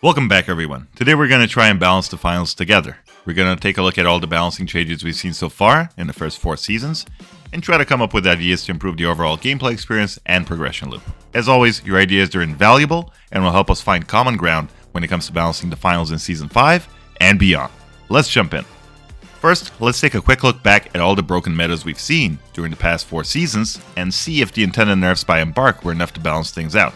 Welcome back, everyone. Today we're going to try and balance the finals together. We're going to take a look at all the balancing changes we've seen so far in the first 4 seasons and try to come up with ideas to improve the overall gameplay experience and progression loop. As always, your ideas are invaluable and will help us find common ground when it comes to balancing the finals in Season 5 and beyond. Let's jump in. First, let's take a quick look back at all the broken metas we've seen during the past 4 seasons and see if the intended nerfs by Embark were enough to balance things out.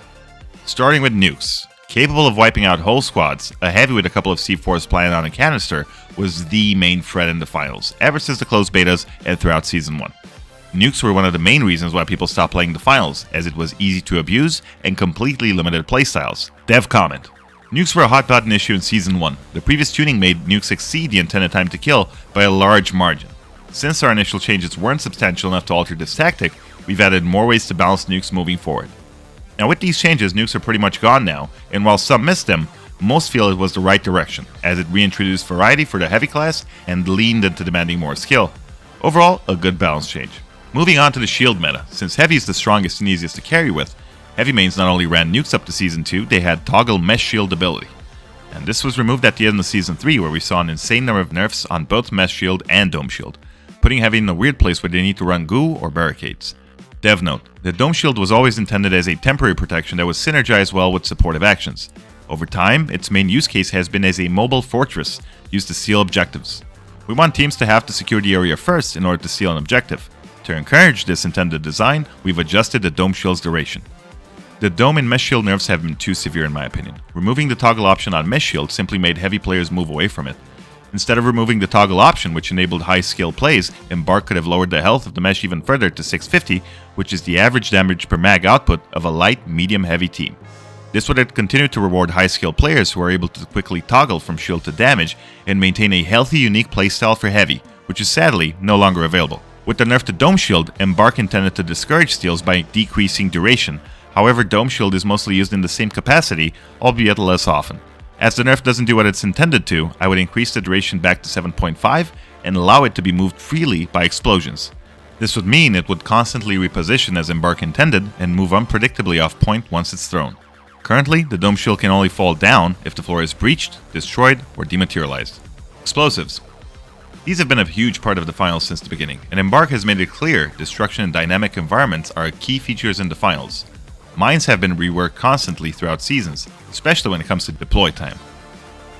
Starting with nukes. Capable of wiping out whole squads, a heavy with a couple of C4s planted on a canister was the main threat in the finals, ever since the closed betas and throughout Season 1. Nukes were one of the main reasons why people stopped playing the finals, as it was easy to abuse and completely limited playstyles. Dev comment. Nukes were a hot button issue in Season 1. The previous tuning made nukes exceed the intended time to kill by a large margin. Since our initial changes weren't substantial enough to alter this tactic, we've added more ways to balance nukes moving forward. Now with these changes, nukes are pretty much gone now, and while some missed them, most feel it was the right direction, as it reintroduced variety for the heavy class and leaned into demanding more skill. Overall, a good balance change. Moving on to the shield meta. Since heavy is the strongest and easiest to carry with, heavy mains not only ran nukes up to Season 2, they had toggle mesh shield ability. And this was removed at the end of Season 3, where we saw an insane number of nerfs on both mesh shield and dome shield, putting heavy in a weird place where they need to run goo or barricades. Dev note, the dome shield was always intended as a temporary protection that was synergized well with supportive actions. Over time, its main use case has been as a mobile fortress used to seal objectives. We want teams to have to secure the area first in order to seal an objective. To encourage this intended design, we've adjusted the dome shield's duration. The dome and mesh shield nerfs have been too severe in my opinion. Removing the toggle option on mesh shield simply made heavy players move away from it. Instead of removing the toggle option, which enabled high skill plays, Embark could have lowered the health of the mesh even further to 650, which is the average damage per mag output of a light, medium, heavy team. This would have continued to reward high skill players who are able to quickly toggle from shield to damage and maintain a healthy, unique playstyle for heavy, which is sadly no longer available. With the nerf to dome shield, Embark intended to discourage steals by decreasing duration. However, dome shield is mostly used in the same capacity, albeit less often. As the nerf doesn't do what it's intended to, I would increase the duration back to 7.5 and allow it to be moved freely by explosions. This would mean it would constantly reposition as Embark intended and move unpredictably off point once it's thrown. Currently, the dome shield can only fall down if the floor is breached, destroyed, or dematerialized. Explosives. These have been a huge part of the finals since the beginning, and Embark has made it clear destruction in dynamic environments are key features in the finals. Mines have been reworked constantly throughout seasons, especially when it comes to deploy time.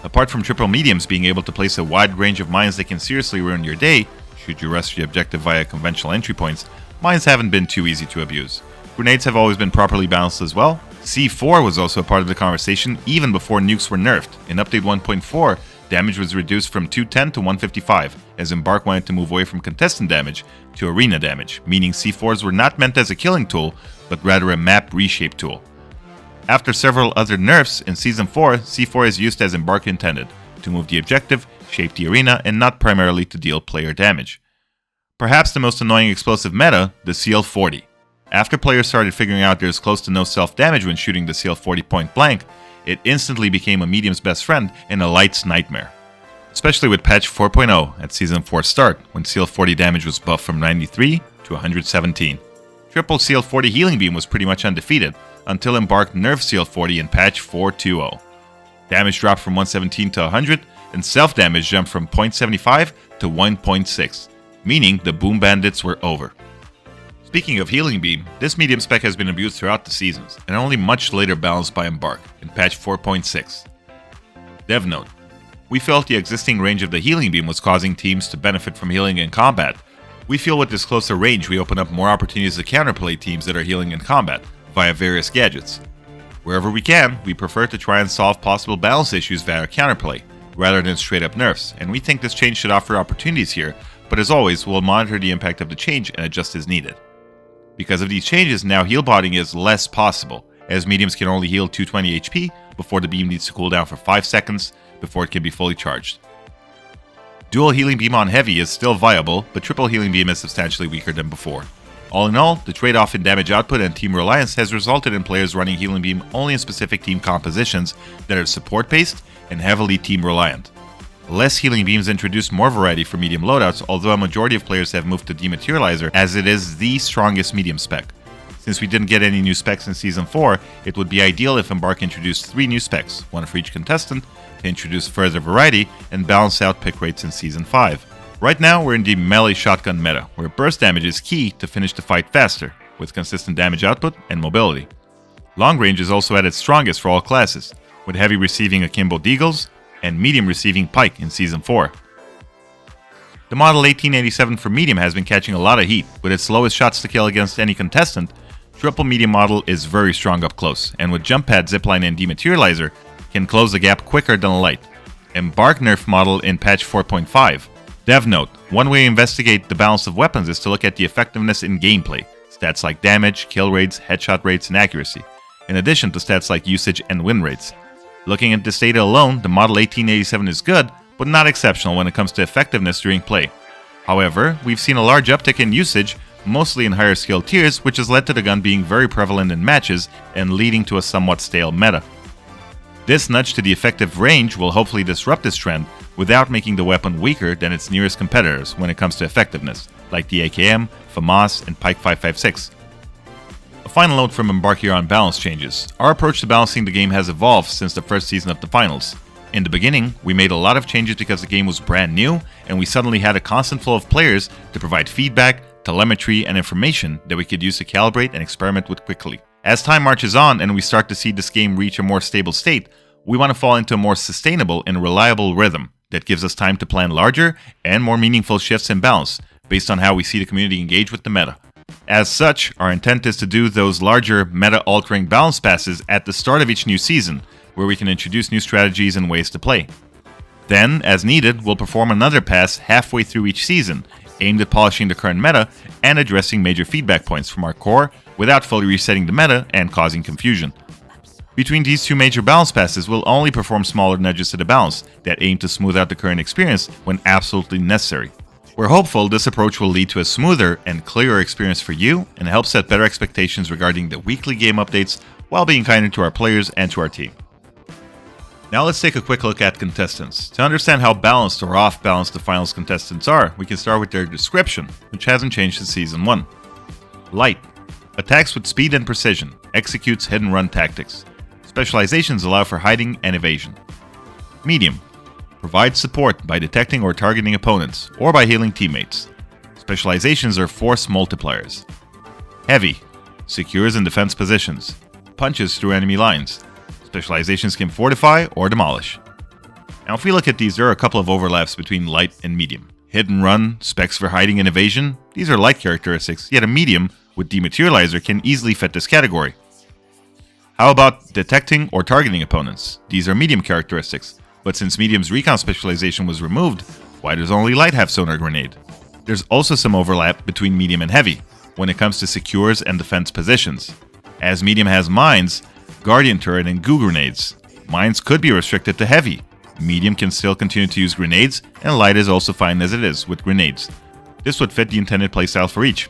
Apart from triple mediums being able to place a wide range of mines that can seriously ruin your day, should you rush the objective via conventional entry points, mines haven't been too easy to abuse. Grenades have always been properly balanced as well. C4 was also a part of the conversation even before nukes were nerfed. In Update 1.4, damage was reduced from 210 to 155, as Embark wanted to move away from contestant damage to arena damage, meaning C4s were not meant as a killing tool, but rather a map reshape tool. After several other nerfs, in Season 4, C4 is used as Embark intended, to move the objective, shape the arena, and not primarily to deal player damage. Perhaps the most annoying explosive meta, the CL40. After players started figuring out there's close to no self-damage when shooting the CL40 point blank, it instantly became a medium's best friend and a light's nightmare. Especially with patch 4.0 at Season 4 start, when CL40 damage was buffed from 93 to 117. Triple CL40 healing beam was pretty much undefeated, until Embark nerfed CL40 in patch 4.2.0. Damage dropped from 117 to 100, and self-damage jumped from 0.75 to 1.6, meaning the boom bandits were over. Speaking of healing beam, this medium spec has been abused throughout the seasons, and only much later balanced by Embark, in patch 4.6. Dev note, we felt the existing range of the healing beam was causing teams to benefit from healing in combat. We feel with this closer range we open up more opportunities to counterplay teams that are healing in combat, via various gadgets. Wherever we can, we prefer to try and solve possible balance issues via counterplay, rather than straight up nerfs, and we think this change should offer opportunities here, but as always, we'll monitor the impact of the change and adjust as needed. Because of these changes, now heal botting is less possible, as mediums can only heal 220 HP before the beam needs to cool down for 5 seconds before it can be fully charged. Dual healing beam on heavy is still viable, but triple healing beam is substantially weaker than before. All in all, the trade-off in damage output and team reliance has resulted in players running healing beam only in specific team compositions that are support-based and heavily team-reliant. Less healing beams introduce more variety for medium loadouts, although a majority of players have moved to Dematerializer as it is the strongest medium spec. Since we didn't get any new specs in Season 4, it would be ideal if Embark introduced 3 new specs, one for each contestant, to introduce further variety and balance out pick rates in Season 5. Right now, we're in the melee shotgun meta, where burst damage is key to finish the fight faster, with consistent damage output and mobility. Long range is also at its strongest for all classes, with heavy receiving akimbo deagles and medium receiving pike in Season 4. The model 1887 for medium has been catching a lot of heat. With its lowest shots to kill against any contestant, triple medium model is very strong up close, and with jump pad, zipline, and dematerializer, can close the gap quicker than a light. Embark nerf model in patch 4.5. Dev note, one way to investigate the balance of weapons is to look at the effectiveness in gameplay, stats like damage, kill rates, headshot rates, and accuracy, in addition to stats like usage and win rates. Looking at this data alone, the model 1887 is good, but not exceptional when it comes to effectiveness during play. However, we've seen a large uptick in usage, mostly in higher skill tiers, which has led to the gun being very prevalent in matches and leading to a somewhat stale meta. This nudge to the effective range will hopefully disrupt this trend without making the weapon weaker than its nearest competitors when it comes to effectiveness, like the AKM, FAMAS, and Pike 5.56. A final note from Embark here on balance changes. Our approach to balancing the game has evolved since the first season of the finals. In the beginning, we made a lot of changes because the game was brand new, and we suddenly had a constant flow of players to provide feedback, telemetry, and information that we could use to calibrate and experiment with quickly. As time marches on and we start to see this game reach a more stable state, we want to fall into a more sustainable and reliable rhythm that gives us time to plan larger and more meaningful shifts in balance based on how we see the community engage with the meta. As such, our intent is to do those larger meta-altering balance passes at the start of each new season, where we can introduce new strategies and ways to play. Then, as needed, we'll perform another pass halfway through each season, aimed at polishing the current meta and addressing major feedback points from our core without fully resetting the meta and causing confusion. Between these two major balance passes, we'll only perform smaller nudges to the balance that aim to smooth out the current experience when absolutely necessary. We're hopeful this approach will lead to a smoother and clearer experience for you and help set better expectations regarding the weekly game updates while being kinder to our players and to our team. Now let's take a quick look at contestants. To understand how balanced or off-balance the finals contestants are, we can start with their description, which hasn't changed since Season 1. Light. Attacks with speed and precision. Executes hit-and-run tactics. Specializations allow for hiding and evasion. Medium. Provides support by detecting or targeting opponents, or by healing teammates. Specializations are force multipliers. Heavy. Secures and defends positions. Punches through enemy lines. Specializations can fortify or demolish. Now if we look at these, there are a couple of overlaps between light and medium. Hit and run, specs for hiding and evasion, these are light characteristics, yet a medium with dematerializer can easily fit this category. How about detecting or targeting opponents? These are medium characteristics, but since medium's recon specialization was removed, why does only light have sonar grenade? There's also some overlap between medium and heavy when it comes to secures and defense positions. As medium has mines, guardian turret, and goo grenades. Mines could be restricted to heavy. Medium can still continue to use grenades, and light is also fine as it is with grenades. This would fit the intended playstyle for each.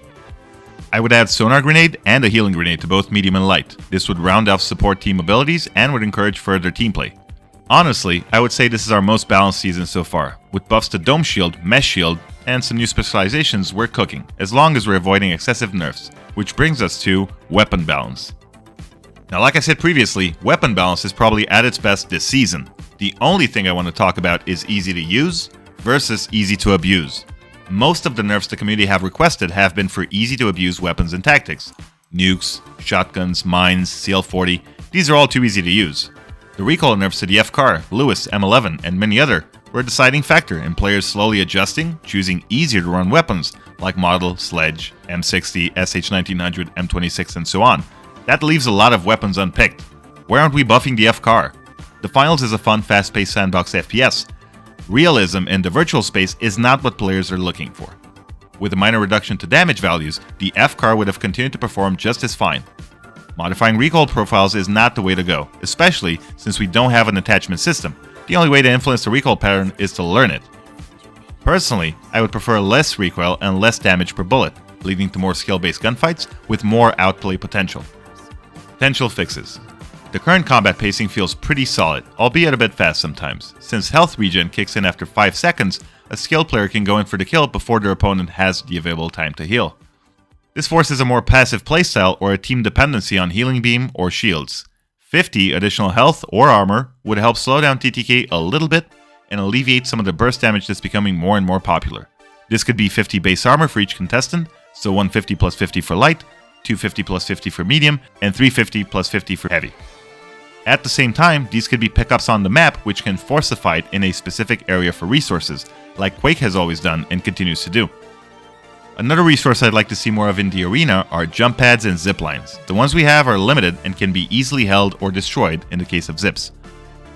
I would add sonar grenade and a healing grenade to both medium and light. This would round off support team abilities and would encourage further team play. Honestly, I would say this is our most balanced season so far. With buffs to Dome Shield, Mesh Shield, and some new specializations, we're cooking, as long as we're avoiding excessive nerfs, which brings us to weapon balance. Now, like I said previously, weapon balance is probably at its best this season. The only thing I want to talk about is easy to use versus easy to abuse. Most of the nerfs the community have requested have been for easy to abuse weapons and tactics. Nukes, shotguns, mines, CL40, these are all too easy to use. The recall nerfs to the FCAR, Lewis, M11, and many other were a deciding factor in players slowly adjusting, choosing easier to run weapons like Model, Sledge, M60, SH1900, M26, and so on. That leaves a lot of weapons unpicked. Where aren't we buffing the FCAR? The finals is a fun, fast-paced sandbox FPS. Realism in the virtual space is not what players are looking for. With a minor reduction to damage values, the FCAR would have continued to perform just as fine. Modifying recoil profiles is not the way to go, especially since we don't have an attachment system. The only way to influence the recoil pattern is to learn it. Personally, I would prefer less recoil and less damage per bullet, leading to more skill-based gunfights with more outplay potential. Potential fixes. The current combat pacing feels pretty solid, albeit a bit fast sometimes. Since health regen kicks in after 5 seconds, a skilled player can go in for the kill before their opponent has the available time to heal. This forces a more passive playstyle or a team dependency on healing beam or shields. 50 additional health or armor would help slow down TTK a little bit and alleviate some of the burst damage that's becoming more and more popular. This could be 50 base armor for each contestant, so 150 plus 50 for light, 250 plus 50 for medium, and 350 plus 50 for heavy. At the same time, these could be pickups on the map which can force the fight in a specific area for resources, like Quake has always done and continues to do. Another resource I'd like to see more of in the arena are jump pads and zip lines. The ones we have are limited and can be easily held or destroyed in the case of zips.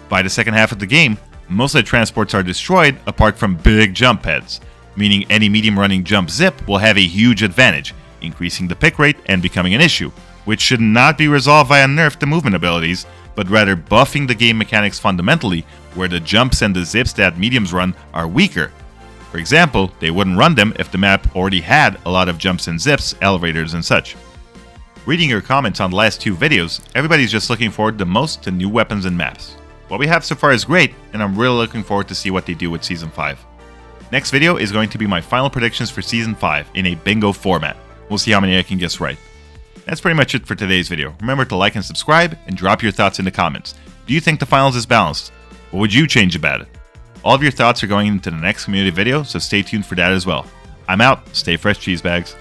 By the second half of the game, most of the transports are destroyed apart from big jump pads, meaning any medium running jump zip will have a huge advantage, increasing the pick rate and becoming an issue, which should not be resolved via nerf to movement abilities, but rather buffing the game mechanics fundamentally, where the jumps and the zips that mediums run are weaker. For example, they wouldn't run them if the map already had a lot of jumps and zips, elevators and such. Reading your comments on the last two videos, everybody's just looking forward the most to new weapons and maps. What we have so far is great, and I'm really looking forward to see what they do with Season 5. Next video is going to be my final predictions for Season 5 in a bingo format. We'll see how many I can guess right. That's pretty much it for today's video. Remember to like and subscribe, and drop your thoughts in the comments. Do you think the finals is balanced? What would you change about it? All of your thoughts are going into the next community video, so stay tuned for that as well. I'm out. Stay fresh, cheese bags.